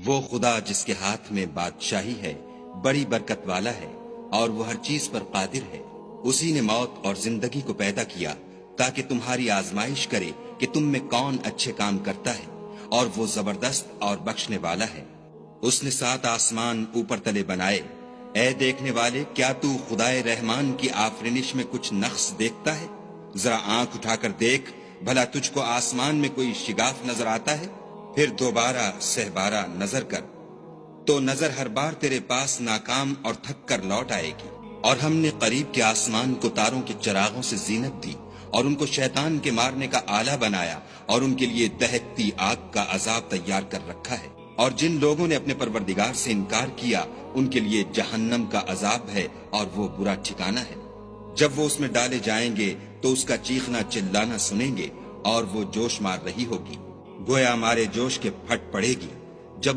وہ خدا جس کے ہاتھ میں بادشاہی ہے، بڑی برکت والا ہے اور وہ ہر چیز پر قادر ہے۔ اسی نے موت اور زندگی کو پیدا کیا تاکہ تمہاری آزمائش کرے کہ تم میں کون اچھے کام کرتا ہے، اور وہ زبردست اور بخشنے والا ہے۔ اس نے 7 آسمان اوپر تلے بنائے۔ اے دیکھنے والے، کیا تو خدائے رحمان کی آفرینش میں کچھ نقص دیکھتا ہے؟ ذرا آنکھ اٹھا کر دیکھ، بھلا تجھ کو آسمان میں کوئی شگاف نظر آتا ہے؟ پھر دوبارہ سہبارہ نظر کر تو نظر ہر بار تیرے پاس ناکام اور تھک کر لوٹ آئے گی۔ اور ہم نے قریب کے آسمان کو تاروں کے چراغوں سے زینت دی، اور ان کو شیطان کے مارنے کا آلہ بنایا، اور ان کے لیے دہکتی آگ کا عذاب تیار کر رکھا ہے۔ اور جن لوگوں نے اپنے پروردگار سے انکار کیا، ان کے لیے جہنم کا عذاب ہے، اور وہ برا ٹھکانہ ہے۔ جب وہ اس میں ڈالے جائیں گے تو اس کا چیخنا چلانا سنیں گے، اور وہ جوش مار رہی ہوگی، گویا ہمارے جوش کے پھٹ پڑے گی۔